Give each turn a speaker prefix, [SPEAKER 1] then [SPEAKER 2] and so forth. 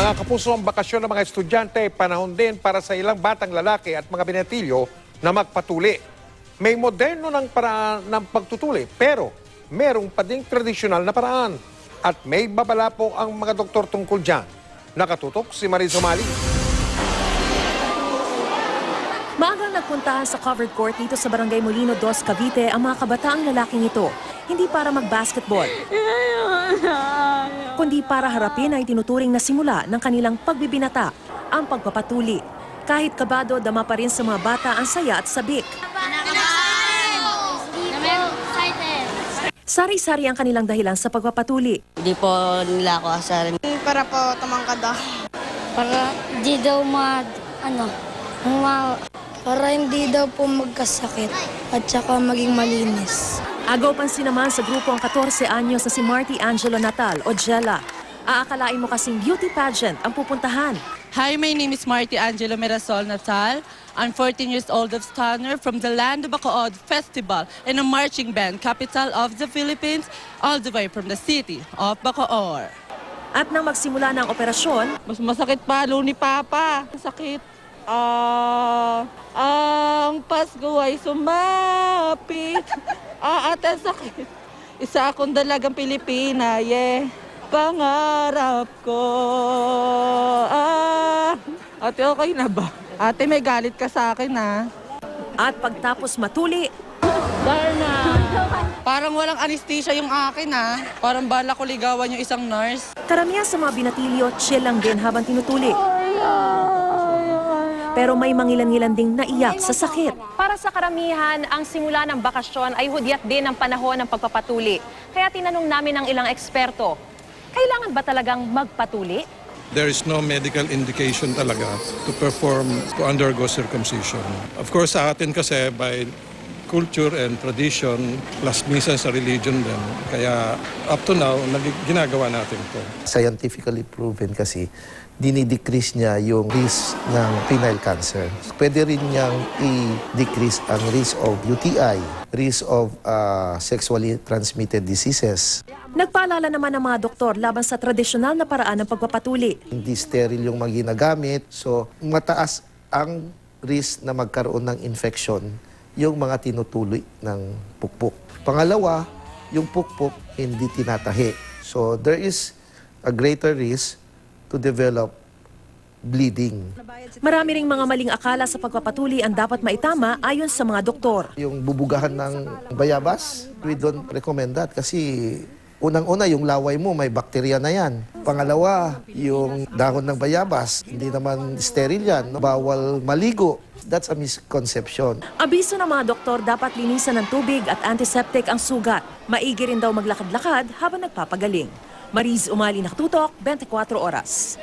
[SPEAKER 1] Mga kapuso, ang bakasyon ng mga estudyante, panahon din para sa ilang batang lalaki at mga binatilyo na magpatuli. May moderno ng paraan ng pagtutuli, pero merong pa ding tradisyonal na paraan. At may babala po ang mga doktor tungkol dyan. Nakatutok si Mariz Umali.
[SPEAKER 2] Maagang nagpuntahan sa covered court dito sa Barangay Molino 2, Cavite ang mga kabataang lalaking ito. Hindi para mag-basketball, kundi para harapin ay tinuturing na simula ng kanilang pagbibinata, ang pagpapatuli. Kahit kabado, dama pa rin sa mga bata ang saya at sabik. Sari-sari ang kanilang dahilan sa pagpapatuli.
[SPEAKER 3] Hindi po nila ako asarin.
[SPEAKER 4] Para po tumangkad ako.
[SPEAKER 5] Para di daw para hindi daw po magkasakit at saka maging malinis.
[SPEAKER 2] Agaw pansin naman sa grupo ang 14 anyos na si Marty Angelo Natal o Jella. Aakalain mo kasing beauty pageant ang pupuntahan.
[SPEAKER 6] Hi, my name is Marty Angelo Mirasol Natal. I'm 14 years old of Stunner from the land of Bacood Festival and a marching band, capital of the Philippines, all the way from the city of Bacoor.
[SPEAKER 2] At nang magsimula ng operasyon,
[SPEAKER 6] Mas masakit palo ni Papa. Sakit. Ang Pasko ay sumapit. Ate, sakit. Isa akong dalagang Pilipina, yeah. Pangarap ko. Ate, okay na ba? Ate, may galit ka sa akin, ha?
[SPEAKER 2] at pagtapos matuli,
[SPEAKER 6] Darna! Parang walang anesthesia yung akin, ha? Parang bala ko ligawan yung isang nurse.
[SPEAKER 2] karamihan sa mga binatilyo chill lang din habang tinutuli. Pero may mangilan-ngilan ding naiyak sa sakit.
[SPEAKER 7] Para sa karamihan, ang simula ng bakasyon ay hudyat din ng panahon ng pagpapatuli. Kaya tinanong namin ang ilang eksperto, kailangan ba talagang magpatuli?
[SPEAKER 8] There is no medical indication talaga to undergo circumcision. Of course, sa atin kasi by culture and tradition, plus minsan sa religion din. Kaya up to now, ginagawa natin ito.
[SPEAKER 9] Scientifically proven kasi, dinidecrease niya yung risk ng penile cancer. Pwede rin niyang i-decrease ang risk of UTI, risk of sexually transmitted diseases.
[SPEAKER 2] Nagpaalala naman ng mga doktor laban sa tradisyonal na paraan ng pagpapatuli.
[SPEAKER 9] Hindi sterile yung mga ginagamit, so mataas ang risk na magkaroon ng infection yung mga tinutuloy ng pukpok. Pangalawa, yung pukpok hindi tinatahi. So there is a greater risk to develop bleeding.
[SPEAKER 2] Marami ring mga maling akala sa pagpapatuli ang dapat maitama ayon sa mga doktor.
[SPEAKER 9] Yung bubugahan ng bayabas, we don't recommend that kasi unang-una yung laway mo may bakterya na yan. Pangalawa, yung dahon ng bayabas, hindi naman sterile yan. No? Bawal maligo. That's a misconception.
[SPEAKER 2] Abiso ng mga doktor, dapat linisan ng tubig at antiseptic ang sugat. Maigi rin daw maglakad-lakad habang nagpapagaling. Mariz Umali, Nakatutok, 24 Oras.